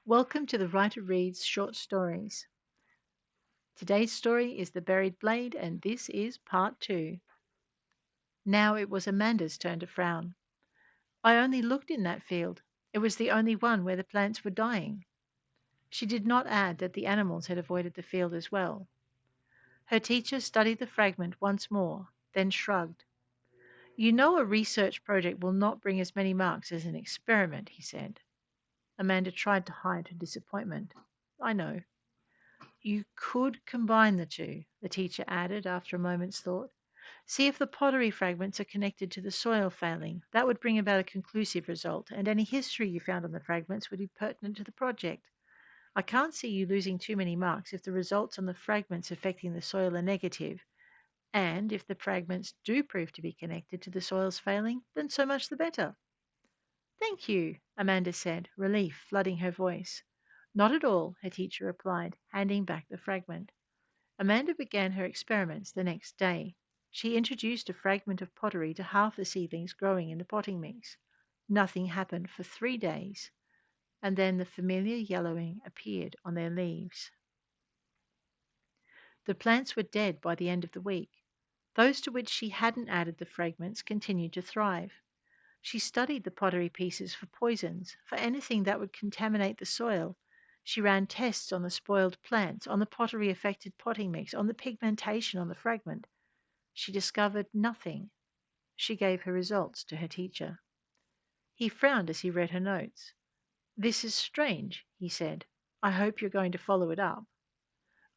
Welcome to the Writer Reads Short Stories. Today's story is The Buried Blade, and this is part 2. Now it was Amanda's turn to frown. I only looked in that field. It was the only one where the plants were dying. She did not add that the animals had avoided the field as well. Her teacher studied the fragment once more, then shrugged. You know a research project will not bring as many marks as an experiment, he said. Amanda tried to hide her disappointment. I know. You could combine the two, the teacher added after a moment's thought. See if the pottery fragments are connected to the soil failing. That would bring about a conclusive result, and any history you found on the fragments would be pertinent to the project. I can't see you losing too many marks if the results on the fragments affecting the soil are negative, and if the fragments do prove to be connected to the soil's failing, then so much the better. Thank you, Amanda said, relief flooding her voice. Not at all, her teacher replied, handing back the fragment. Amanda began her experiments the next day. She introduced a fragment of pottery to half the seedlings growing in the potting mix. Nothing happened for 3 days, and then the familiar yellowing appeared on their leaves. The plants were dead by the end of the week. Those to which she hadn't added the fragments continued to thrive. She studied the pottery pieces for poisons, for anything that would contaminate the soil. She ran tests on the spoiled plants, on the pottery affected potting mix, on the pigmentation on the fragment. She discovered nothing. She gave her results to her teacher. He frowned as he read her notes. This is strange, he said. I hope you're going to follow it up.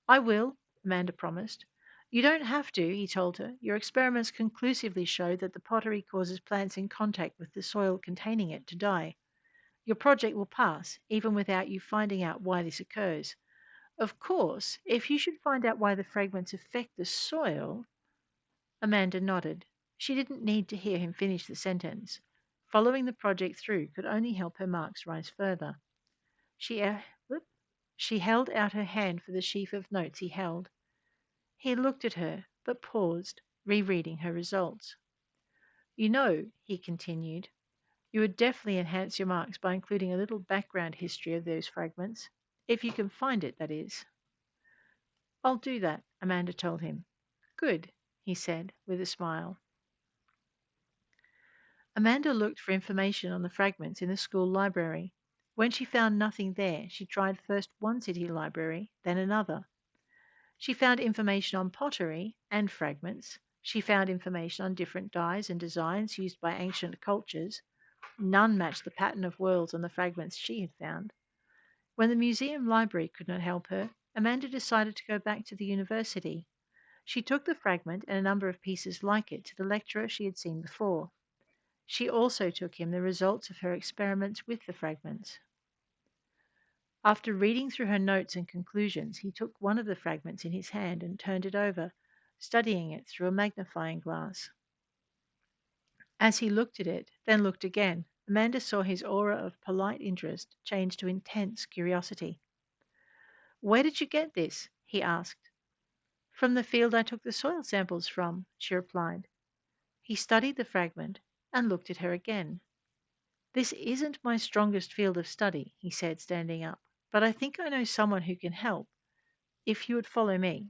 I will, Amanda promised. You don't have to, he told her. Your experiments conclusively show that the pottery causes plants in contact with the soil containing it to die. Your project will pass, even without you finding out why this occurs. Of course, if you should find out why the fragments affect the soil. Amanda nodded. She didn't need to hear him finish the sentence. Following the project through could only help her marks rise further. She, uh, whoop, she held out her hand for the sheaf of notes he held. He looked at her, but paused, rereading her results. You know, he continued, you would definitely enhance your marks by including a little background history of those fragments, if you can find it, that is. I'll do that, Amanda told him. Good, he said, with a smile. Amanda looked for information on the fragments in the school library. When she found nothing there, she tried first one city library, then another. She found information on pottery and fragments. She found information on different dyes and designs used by ancient cultures. None matched the pattern of whorls on the fragments she had found. When the museum library could not help her, Amanda decided to go back to the university. She took the fragment and a number of pieces like it to the lecturer she had seen before. She also took him the results of her experiments with the fragments. After reading through her notes and conclusions, he took one of the fragments in his hand and turned it over, studying it through a magnifying glass. As he looked at it, then looked again, Amanda saw his aura of polite interest change to intense curiosity. Where did you get this? He asked. From the field I took the soil samples from, she replied. He studied the fragment and looked at her again. This isn't my strongest field of study, he said, standing up, but I think I know someone who can help, if you would follow me.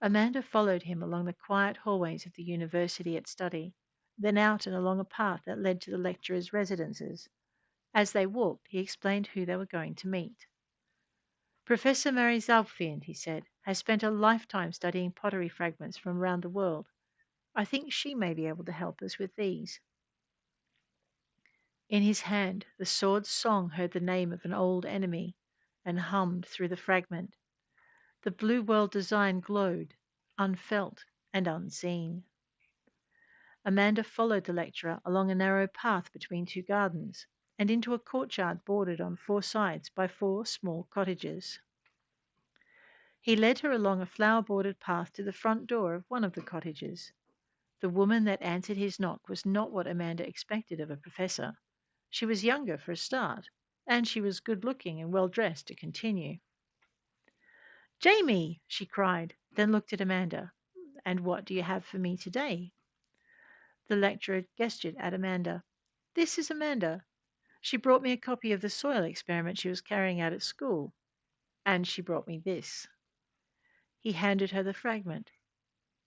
Amanda followed him along the quiet hallways of the university at study, then out and along a path that led to the lecturers' residences. As they walked, he explained who they were going to meet. Professor Mary Zalphind, he said, has spent a lifetime studying pottery fragments from around the world. I think she may be able to help us with these. In his hand, the sword's song heard the name of an old enemy and hummed through the fragment. The blue world design glowed, unfelt and unseen. Amanda followed the lecturer along a narrow path between two gardens and into a courtyard bordered on 4 sides by 4 small cottages. He led her along a flower-bordered path to the front door of one of the cottages. The woman that answered his knock was not what Amanda expected of a professor. She was younger for a start, and she was good-looking and well-dressed to continue. Jamie, she cried, then looked at Amanda. And what do you have for me today? The lecturer gestured at Amanda. This is Amanda. She brought me a copy of the soil experiment she was carrying out at school, and she brought me this. He handed her the fragment,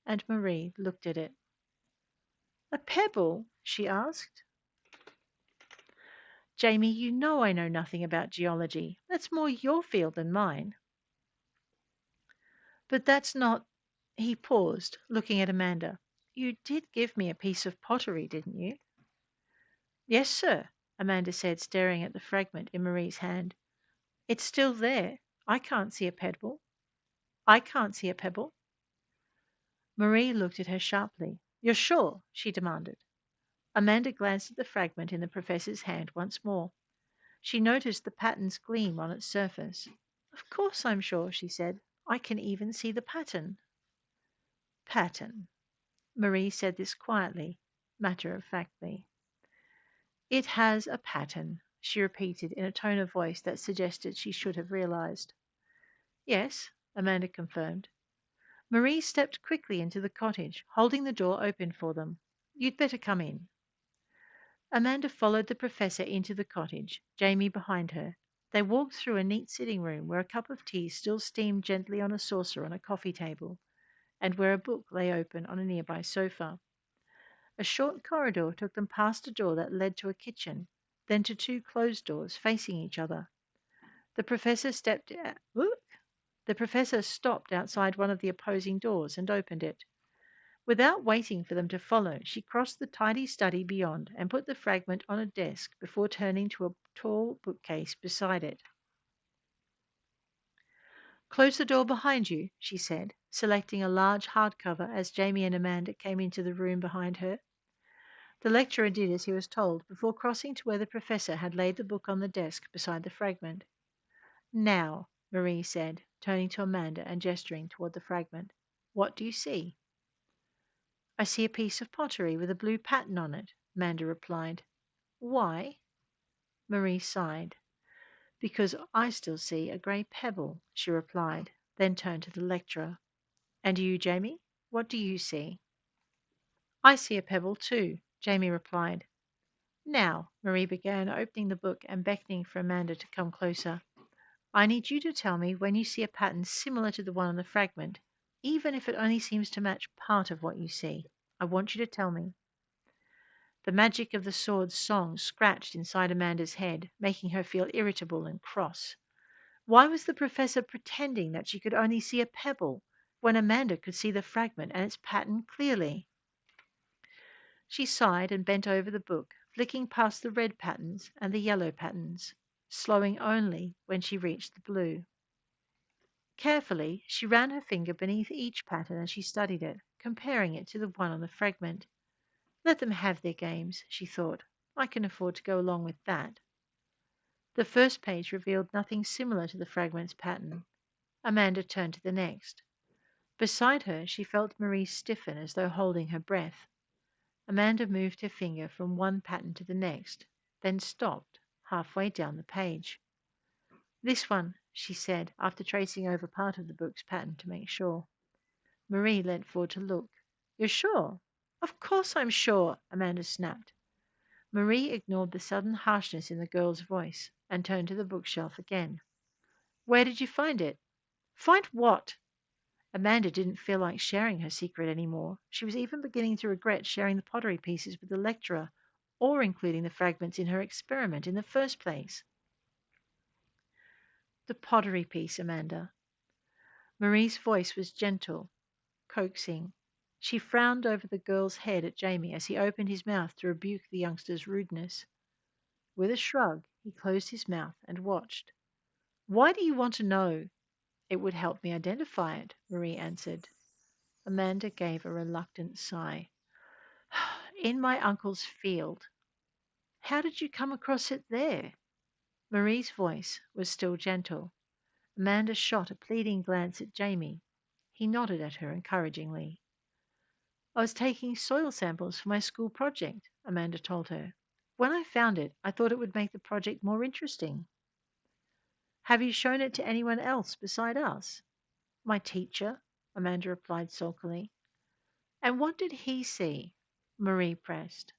and Marie looked at it. A pebble? She asked. Jamie, you know I know nothing about geology. That's more your field than mine. But that's not. He paused, looking at Amanda. You did give me a piece of pottery, didn't you? Yes, sir, Amanda said, staring at the fragment in Marie's hand. It's still there. I can't see a pebble. I can't see a pebble. Marie looked at her sharply. You're sure? She demanded. Amanda glanced at the fragment in the professor's hand once more. She noticed the pattern's gleam on its surface. Of course I'm sure, she said. I can even see the pattern. Pattern. Marie said this quietly, matter-of-factly. It has a pattern, she repeated in a tone of voice that suggested she should have realized. Yes, Amanda confirmed. Marie stepped quickly into the cottage, holding the door open for them. You'd better come in. Amanda followed the professor into the cottage, Jamie behind her. They walked through a neat sitting room where a cup of tea still steamed gently on a saucer on a coffee table, and where a book lay open on a nearby sofa. A short corridor took them past a door that led to a kitchen, then to two closed doors facing each other. The professor stepped out. The professor stopped outside one of the opposing doors and opened it. Without waiting for them to follow, she crossed the tidy study beyond and put the fragment on a desk before turning to a tall bookcase beside it. Close the door behind you, she said, selecting a large hardcover as Jamie and Amanda came into the room behind her. The lecturer did as he was told before crossing to where the professor had laid the book on the desk beside the fragment. Now, Marie said, turning to Amanda and gesturing toward the fragment, what do you see? I see a piece of pottery with a blue pattern on it, Amanda replied. Why? Marie sighed. Because I still see a grey pebble, she replied, then turned to the lecturer. And you, Jamie, what do you see? I see a pebble too, Jamie replied. Now, Marie began, opening the book and beckoning for Amanda to come closer. I need you to tell me when you see a pattern similar to the one on the fragment, even if it only seems to match part of what you see. I want you to tell me. The magic of the sword's song scratched inside Amanda's head, making her feel irritable and cross. Why was the professor pretending that she could only see a pebble when Amanda could see the fragment and its pattern clearly? She sighed and bent over the book, flicking past the red patterns and the yellow patterns, slowing only when she reached the blue. Carefully, she ran her finger beneath each pattern as she studied it, comparing it to the one on the fragment. Let them have their games, she thought. I can afford to go along with that. The first page revealed nothing similar to the fragment's pattern. Amanda turned to the next. Beside her, she felt Marie stiffen as though holding her breath. Amanda moved her finger from one pattern to the next, then stopped halfway down the page. This one, she said, after tracing over part of the book's pattern to make sure. Marie leant forward to look. You're sure? Of course I'm sure, Amanda snapped. Marie ignored the sudden harshness in the girl's voice and turned to the bookshelf again. Where did you find it? Find what? Amanda didn't feel like sharing her secret anymore. She was even beginning to regret sharing the pottery pieces with the lecturer, or including the fragments in her experiment in the first place. The pottery piece, Amanda. Marie's voice was gentle, coaxing. She frowned over the girl's head at Jamie as he opened his mouth to rebuke the youngster's rudeness. With a shrug, he closed his mouth and watched. Why do you want to know? It would help me identify it, Marie answered. Amanda gave a reluctant sigh. In my uncle's field. How did you come across it there? Marie's voice was still gentle. Amanda shot a pleading glance at Jamie. He nodded at her encouragingly. I was taking soil samples for my school project, Amanda told her. When I found it, I thought it would make the project more interesting. Have you shown it to anyone else beside us? My teacher, Amanda replied sulkily. And what did he see? Marie pressed.